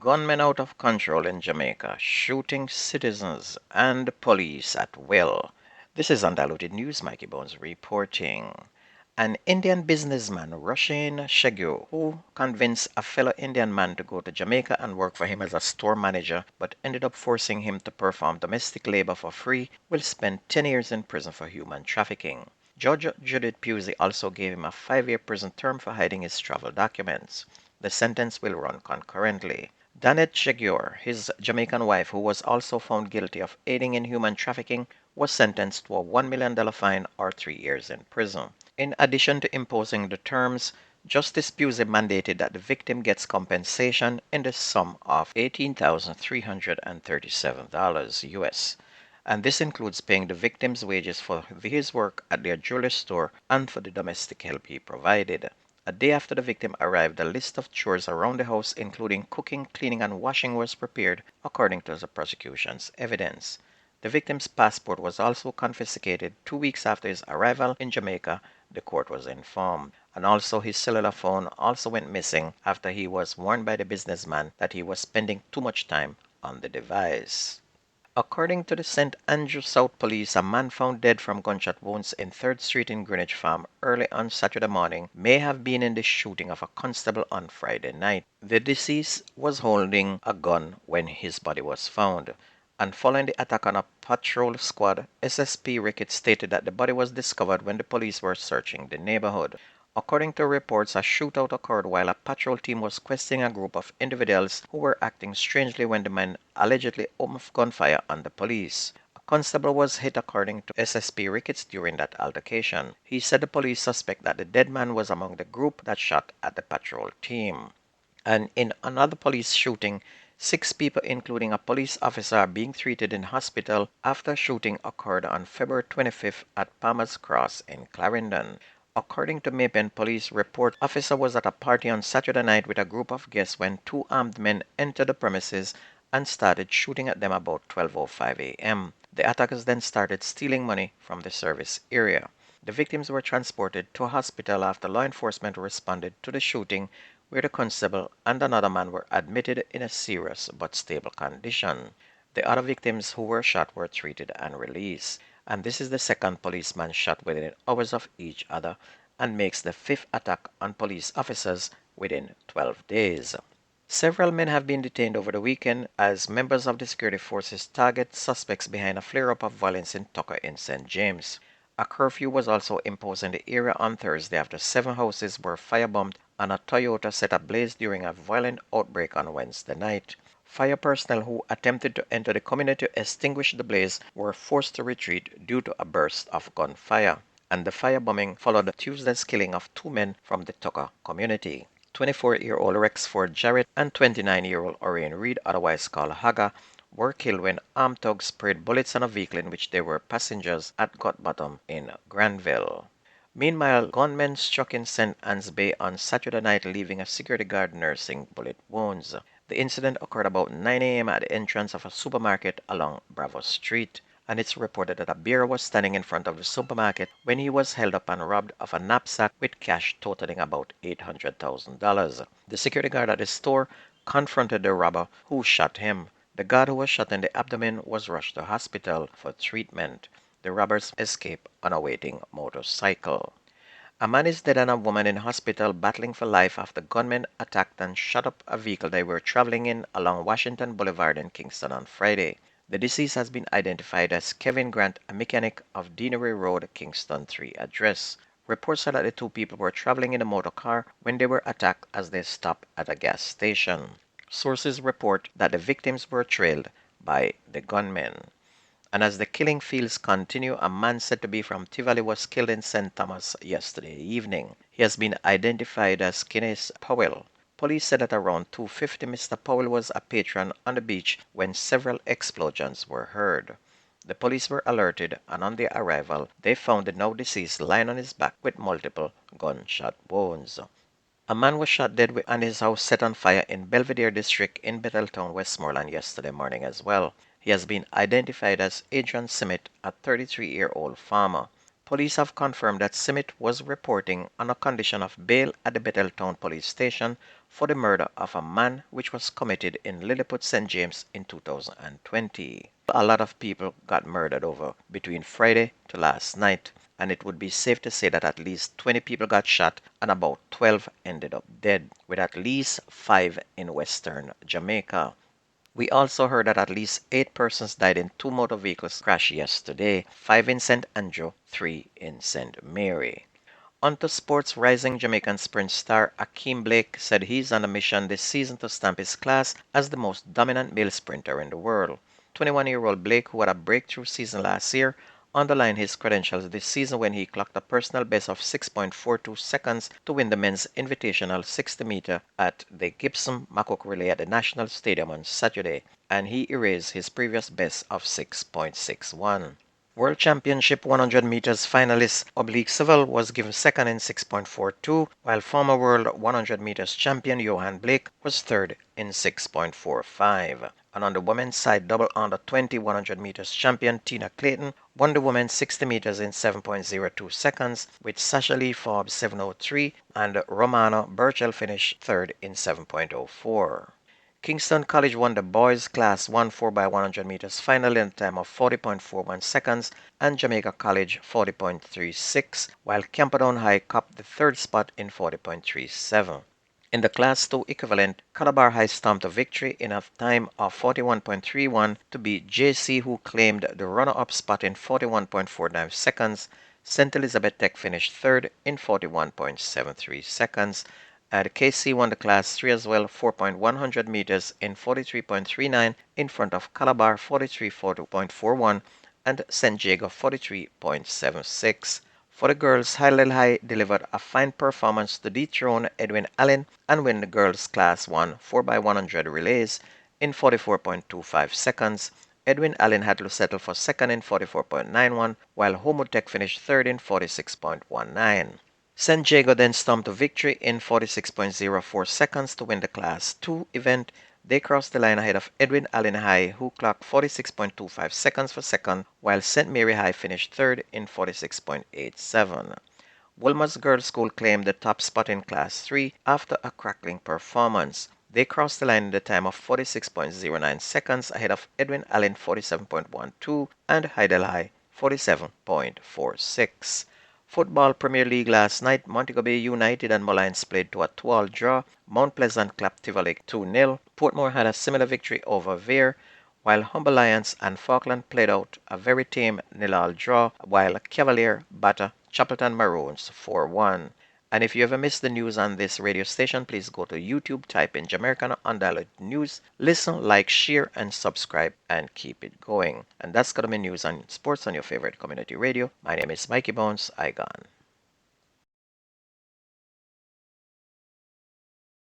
Gunmen out of control in Jamaica, shooting citizens and police at will. This is Undiluted News, Mikey Bones reporting. An Indian businessman, Roshan Shegu, who convinced a fellow Indian man to go to Jamaica and work for him as a store manager, but ended up forcing him to perform domestic labor for free, will spend 10 years in prison for human trafficking. Judge Judith Pusey also gave him a 5-year prison term for hiding his travel documents. The sentence will run concurrently. Danet Shegur, his Jamaican wife, who was also found guilty of aiding in human trafficking, was sentenced to a $1 million fine or 3 years in prison. In addition to imposing the terms, Justice Pusey mandated that the victim gets compensation in the sum of $18,337 US. And this includes paying the victim's wages for his work at their jewelry store and for the domestic help he provided. A day after the victim arrived, a list of chores around the house, including cooking, cleaning, and washing, was prepared, according to the prosecution's evidence. The victim's passport was also confiscated 2 weeks after his arrival in Jamaica, the court was informed. And also his cellular phone also went missing after he was warned by the businessman that he was spending too much time on the device. According to the St. Andrew South Police, a man found dead from gunshot wounds in 3rd Street in Greenwich Farm early on Saturday morning may have been in the shooting of a constable on Friday night. The deceased was holding a gun when his body was found. And following the attack on a patrol squad, SSP Ricketts stated that the body was discovered when the police were searching the neighborhood. According to reports, a shootout occurred while a patrol team was questioning a group of individuals who were acting strangely when the men allegedly opened gunfire on the police. A constable was hit, according to SSP Ricketts, during that altercation. He said the police suspect that the dead man was among the group that shot at the patrol team. And in another police shooting, 6 people, including a police officer, are being treated in hospital after shooting occurred on February 25th at Palmer's Cross in Clarendon. According to Maypen police report, officer was at a party on Saturday night with a group of guests when 2 armed men entered the premises and started shooting at them about 12:05 a.m. The attackers then started stealing money from the service area. The victims were transported to a hospital after law enforcement responded to the shooting, where the constable and another man were admitted in a serious but stable condition. The other victims who were shot were treated and released. And this is the second policeman shot within hours of each other and makes the 5th attack on police officers within 12 days. Several men have been detained over the weekend as members of the security forces target suspects behind a flare-up of violence in Tucker in St. James. A curfew was also imposed in the area on Thursday after 7 houses were firebombed and a Toyota set ablaze during a violent outbreak on Wednesday night. Fire personnel who attempted to enter the community to extinguish the blaze were forced to retreat due to a burst of gunfire. And the firebombing followed Tuesday's killing of 2 men from the Tucker community. 24-year-old Rexford Jarrett and 29-year-old Orion Reed, otherwise called Haga, were killed when armed thugs sprayed bullets on a vehicle in which they were passengers at Gut Bottom in Granville. Meanwhile, gunmen struck in St. Anne's Bay on Saturday night, leaving a security guard nursing bullet wounds. The incident occurred about 9 a.m. at the entrance of a supermarket along Bravo Street, and it's reported that a bearer was standing in front of the supermarket when he was held up and robbed of a knapsack with cash totaling about $800,000. The security guard at the store confronted the robber, who shot him. The guard, who was shot in the abdomen, was rushed to hospital for treatment. The robbers escaped on a waiting motorcycle. A man is dead and a woman in hospital battling for life after gunmen attacked and shot up a vehicle they were traveling in along Washington Boulevard in Kingston on Friday. The deceased has been identified as Kevin Grant, a mechanic of Deanery Road, Kingston 3 address. Reports are that the 2 people were traveling in a motor car when they were attacked as they stopped at a gas station. Sources report that the victims were trailed by the gunmen. And as the killing fields continue, a man said to be from Tivoli was killed in St. Thomas yesterday evening. He has been identified as Kenneth Powell. Police said at around 2:50 Mr. Powell was a patron on the beach when several explosions were heard. The police were alerted, and on their arrival, they found the now deceased lying on his back with multiple gunshot wounds. A man was shot dead and his house set on fire in Belvedere District in Betheltown, Westmoreland yesterday morning as well. He has been identified as Adrian Simmet, a 33-year-old farmer. Police have confirmed that Simit was reporting on a condition of bail at the Betheltown police station for the murder of a man which was committed in Lilliput St. James in 2020. A lot of people got murdered over between Friday to last night, and it would be safe to say that at least 20 people got shot and about 12 ended up dead, with at least 5 in western Jamaica. We also heard that at least 8 persons died in 2 motor vehicles crash yesterday, 5 in St. Andrew, 3 in St. Mary. Onto sports, rising Jamaican sprint star Akeem Blake said he's on a mission this season to stamp his class as the most dominant male sprinter in the world. 21-year-old Blake, who had a breakthrough season last year, underlined his credentials this season when he clocked a personal best of 6.42 seconds to win the men's invitational 60-meter at the Gibson Makok Relay at the National Stadium on Saturday, and he erased his previous best of 6.61. World Championship 100 meters finalist Oblique Civil was given second in 6.42, while former World 100 meters champion Johan Blake was third in 6.45. And on the women's side, double under 20 100 meters champion Tina Clayton won the women's 60 meters in 7.02 seconds, with Sasha Lee Forbes 7.03 and Romana Burchell finished third in 7.04. Kingston College won the boys class 1 4x100 meters final in a time of 40.41 seconds, and Jamaica College 40.36, while Camperdown High copped the third spot in 40.37. In the Class 2 equivalent, Calabar High stomped a victory in a time of 41.31 to beat JC, who claimed the runner-up spot in 41.49 seconds. St. Elizabeth Tech finished third in 41.73 seconds. And KC won the Class 3 as well, 4.100 meters in 43.39 in front of Calabar 43.41 and St. Jago 43.76. For the girls, Highland High delivered a fine performance to dethrone Edwin Allen and win the girls' Class 1 4x100 relays in 44.25 seconds. Edwin Allen had to settle for second in 44.91, while Homotech finished third in 46.19. St. Jago then stomped a victory in 46.04 seconds to win the Class 2 event. They crossed the line ahead of Edwin Allen High, who clocked 46.25 seconds for second, while St. Mary High finished third in 46.87. Wilma's Girls School claimed the top spot in Class 3 after a crackling performance. They crossed the line in the time of 46.09 seconds ahead of Edwin Allen 47.12 and Heidel High 47.46. Football Premier League last night, Montego Bay United and Mullines played to a 2-all draw. Mount Pleasant clapped Tivoli 2-0. Portmore had a similar victory over Vere, while Humber Lions and Falkland played out a very tame 0-all draw, while Cavalier batter Chapelton Maroons 4-1. And if you ever missed the news on this radio station, please go to YouTube, type in Jamaican Undiluted News, listen, like, share, and subscribe, and keep it going. And that's gonna be news on sports on your favorite community radio. My name is Mikey Bones. I gone.